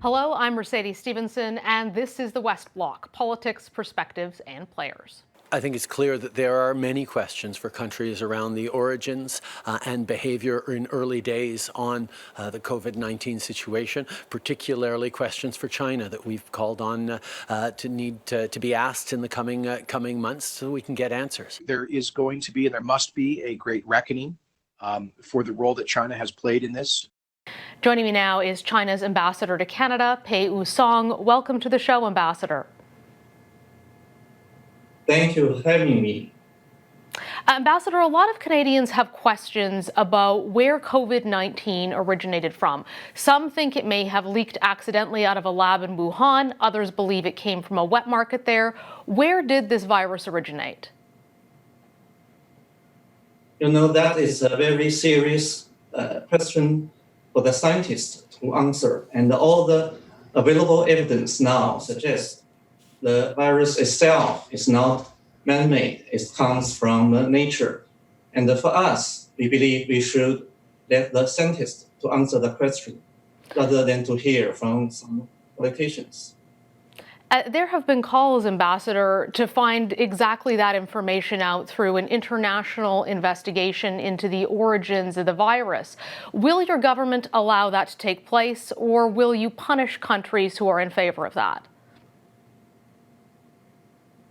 Hello, I'm Mercedes Stephenson, and this is the West Block, politics, perspectives, and players. I think it's clear that there are many questions for countries around the origins and behavior in early days on the COVID-19 situation, particularly questions for China that we've called on to need to be asked in the coming months so we can get answers. There is going to be, and there must be, a great reckoning for the role that China has played in this. Joining me now is China's ambassador to Canada, Peiwu. Welcome to the show, Ambassador. Thank you for having me. Ambassador, a lot of Canadians have questions about where COVID-19 originated from. Some think it may have leaked accidentally out of a lab in Wuhan. Others believe it came from a wet market there. Where did this virus originate? You know, that is a very serious question for the scientists to answer. And all the available evidence now suggests the virus itself is not man-made. It comes from nature. And for us, we believe we should let the scientists to answer the question rather than to hear from some politicians. There have been calls, Ambassador, to find exactly that information out through an international investigation into the origins of the virus. Will your government allow that to take place, or will you punish countries who are in favor of that?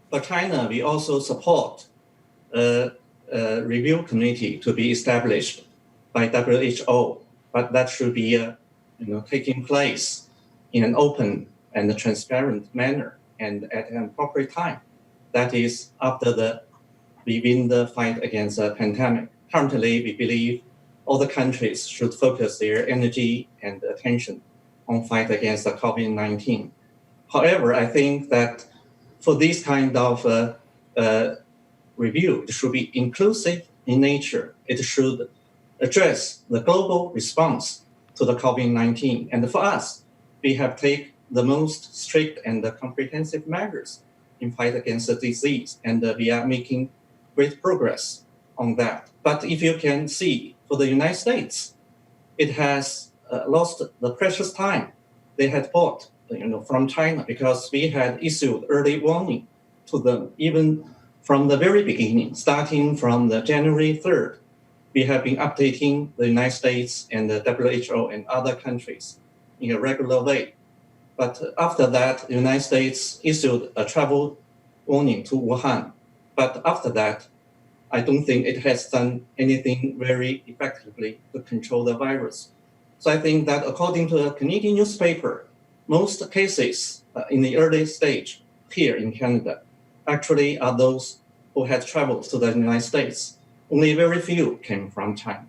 For China, we also support a review committee to be established by WHO, but that should be taking place in an open and a transparent manner and at an appropriate time. That is after we win the fight against the pandemic. Currently, we believe all the countries should focus their energy and attention on fight against the COVID-19. However, I think that for this kind of review, it should be inclusive in nature. It should address the global response to the COVID-19. And for us, we have taken the most strict and comprehensive measures in fight against the disease, and we are making great progress on that. But if you can see, for the United States, it has lost the precious time they had bought from China, because we had issued early warning to them even from the very beginning, starting from the January 3rd. We have been updating the United States and the WHO and other countries in a regular way. But after that, the United States issued a travel warning to Wuhan. But after that, I don't think it has done anything very effectively to control the virus. So I think that according to a Canadian newspaper, most cases in the early stage here in Canada actually are those who had traveled to the United States. Only very few came from China.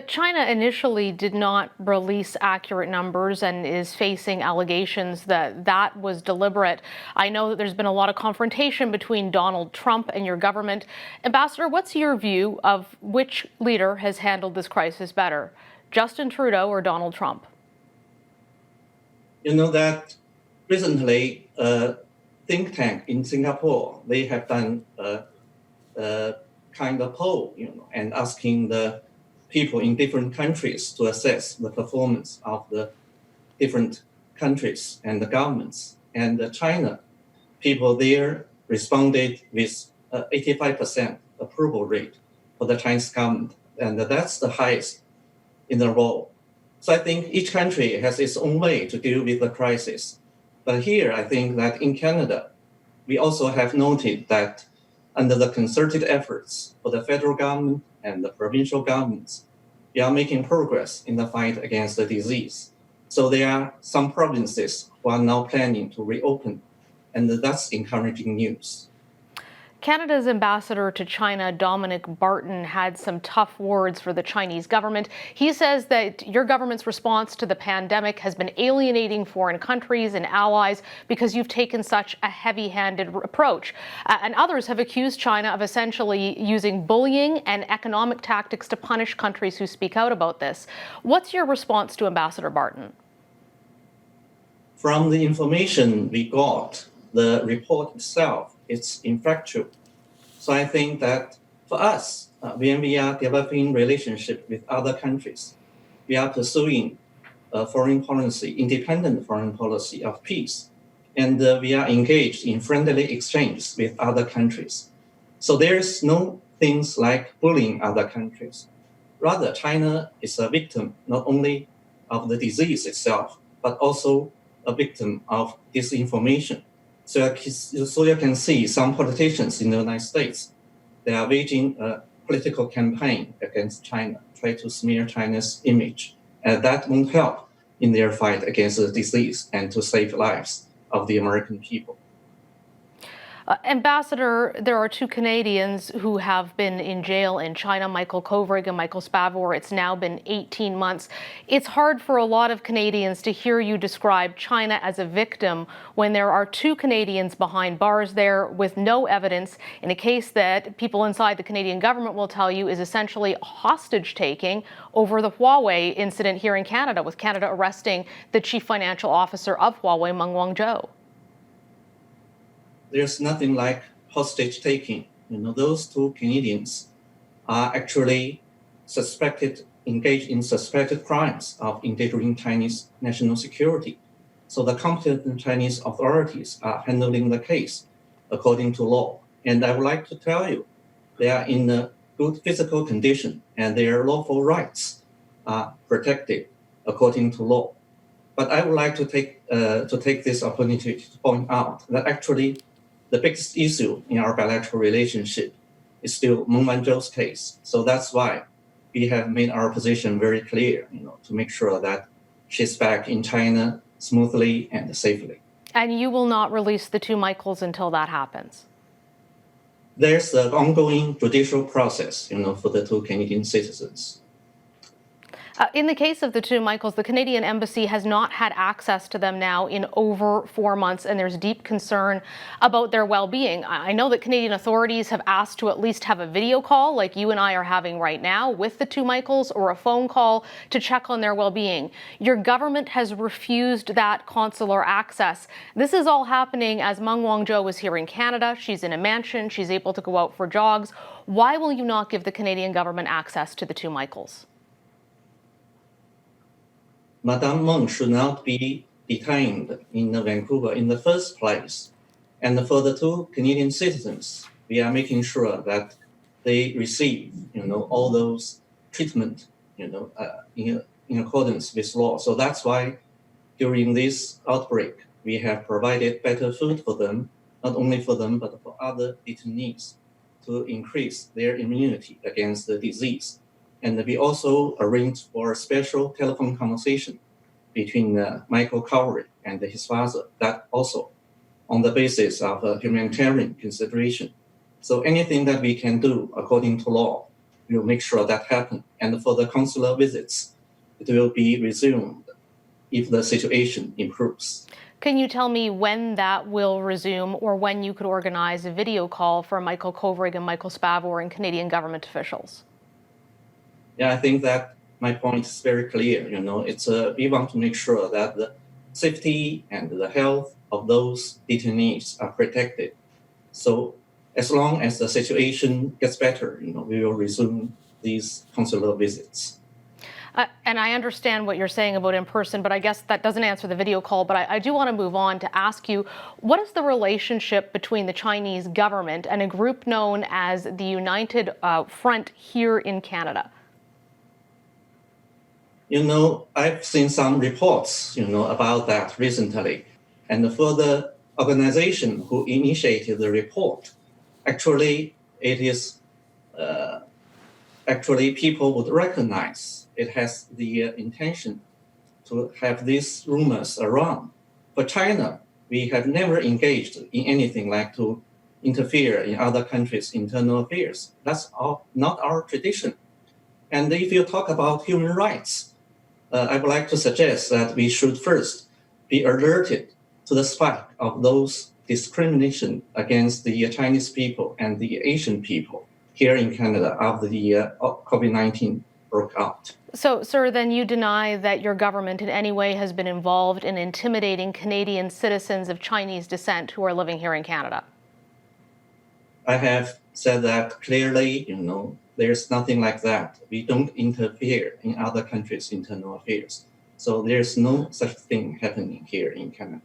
China initially did not release accurate numbers and is facing allegations that was deliberate. I know that there's been a lot of confrontation between Donald Trump and your government. Ambassador, what's your view of which leader has handled this crisis better, Justin Trudeau or Donald Trump? You know that recently a think tank in Singapore, they have done a kind of poll, and asking the people in different countries to assess the performance of the different countries and the governments. And China, people there responded with 85% approval rate for the Chinese government. And that's the highest in the world. So I think each country has its own way to deal with the crisis. But here, I think that in Canada, we also have noted that under the concerted efforts for the federal government and the provincial governments, we are making progress in the fight against the disease. So there are some provinces who are now planning to reopen, and that's encouraging news. Canada's ambassador to China, Dominic Barton, had some tough words for the Chinese government. He says that your government's response to the pandemic has been alienating foreign countries and allies because you've taken such a heavy-handed approach. And others have accused China of essentially using bullying and economic tactics to punish countries who speak out about this. What's your response to Ambassador Barton? From the information we got, the report itself, it's infactual. So I think that for us, when we are developing relationship with other countries, we are pursuing foreign policy, independent foreign policy of peace. And we are engaged in friendly exchanges with other countries. So there's no things like bullying other countries. Rather, China is a victim not only of the disease itself, but also a victim of disinformation. So you can see some politicians in the United States, they are waging a political campaign against China, try to smear China's image. And that won't help in their fight against the disease and to save lives of the American people. Ambassador, there are two Canadians who have been in jail in China, Michael Kovrig and Michael Spavor. It's now been 18 months. It's hard for a lot of Canadians to hear you describe China as a victim when there are two Canadians behind bars there with no evidence in a case that people inside the Canadian government will tell you is essentially hostage taking over the Huawei incident here in Canada, with Canada arresting the chief financial officer of Huawei, Meng Wanzhou. There's nothing like hostage taking. Those two Canadians are actually engaged in suspected crimes of endangering Chinese national security. So the competent Chinese authorities are handling the case according to law. And I would like to tell you, they are in a good physical condition and their lawful rights are protected according to law. But I would like to take this opportunity to point out that actually the biggest issue in our bilateral relationship is still Meng Wanzhou's case. So that's why we have made our position very clear, to make sure that she's back in China smoothly and safely. And you will not release the two Michaels until that happens? There's an ongoing judicial process, for the two Canadian citizens. In the case of the two Michaels, the Canadian Embassy has not had access to them now in over 4 months, and there's deep concern about their well-being. I know that Canadian authorities have asked to at least have a video call, like you and I are having right now, with the two Michaels, or a phone call to check on their well-being. Your government has refused that consular access. This is all happening as Meng Wanzhou is here in Canada. She's in a mansion. She's able to go out for jogs. Why will you not give the Canadian government access to the two Michaels? Madame Meng should not be detained in Vancouver in the first place. And for the two Canadian citizens, we are making sure that they receive, all those treatment, in accordance with law. So that's why during this outbreak, we have provided better food for them, not only for them, but for other detainees, to increase their immunity against the disease. And we also arranged for a special telephone conversation between Michael Kovrig and his father, that also on the basis of humanitarian consideration. So anything that we can do according to law, we will make sure that happens. And for the consular visits, it will be resumed if the situation improves. Can you tell me when that will resume, or when you could organize a video call for Michael Kovrig and Michael Spavor and Canadian government officials? Yeah, I think that my point is very clear. We want to make sure that the safety and the health of those detainees are protected. So as long as the situation gets better, we will resume these consular visits. And I understand what you're saying about in person, but I guess that doesn't answer the video call. But I do want to move on to ask you, what is the relationship between the Chinese government and a group known as the United Front here in Canada? I've seen some reports, about that recently. And for the organization who initiated the report, actually, it is, people would recognize it has the intention to have these rumors around. For China, we have never engaged in anything like to interfere in other countries' internal affairs. That's not our tradition. And if you talk about human rights, I would like to suggest that we should first be alerted to the spike of those discrimination against the Chinese people and the Asian people here in Canada after the COVID-19 broke out. So, sir, then you deny that your government in any way has been involved in intimidating Canadian citizens of Chinese descent who are living here in Canada? I have said that clearly, there's nothing like that. We don't interfere in other countries' internal affairs. So there's no such thing happening here in Canada.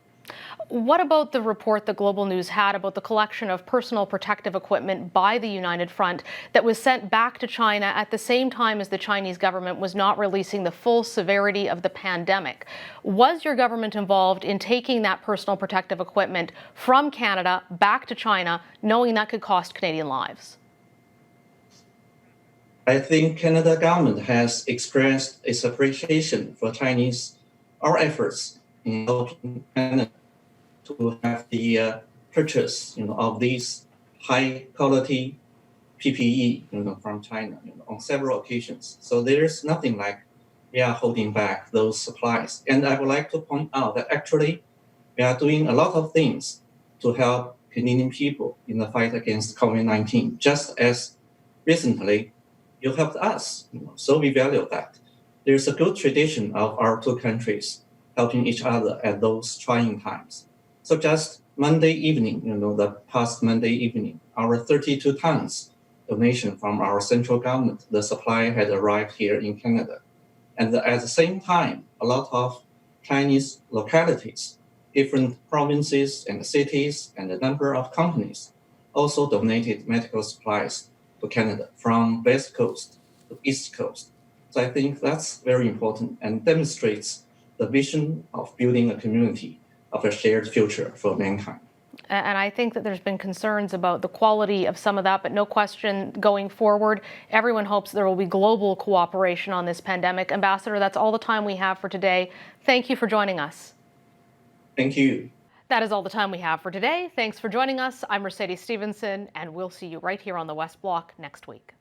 What about the report that Global News had about the collection of personal protective equipment by the United Front that was sent back to China at the same time as the Chinese government was not releasing the full severity of the pandemic? Was your government involved in taking that personal protective equipment from Canada back to China, knowing that could cost Canadian lives? I think Canada government has expressed its appreciation for our efforts in helping Canada to have the purchase, of these high quality PPE, from China, on several occasions. So there is nothing like we are holding back those supplies. And I would like to point out that actually we are doing a lot of things to help Canadian people in the fight against COVID-19, just as recently you helped us. So we value that. There's a good tradition of our two countries helping each other at those trying times. So just Monday evening, the past Monday evening, our 32 tons donation from our central government, the supply had arrived here in Canada. And at the same time, a lot of Chinese localities, different provinces and cities, and a number of companies also donated medical supplies to Canada from West Coast to East Coast. So I think that's very important and demonstrates the vision of building a community of a shared future for mankind. And I think that there's been concerns about the quality of some of that, but no question going forward, everyone hopes there will be global cooperation on this pandemic. Ambassador, that's all the time we have for today. Thank you for joining us. Thank you. That is all the time we have for today. Thanks for joining us. I'm Mercedes Stephenson, and we'll see you right here on the West Block next week.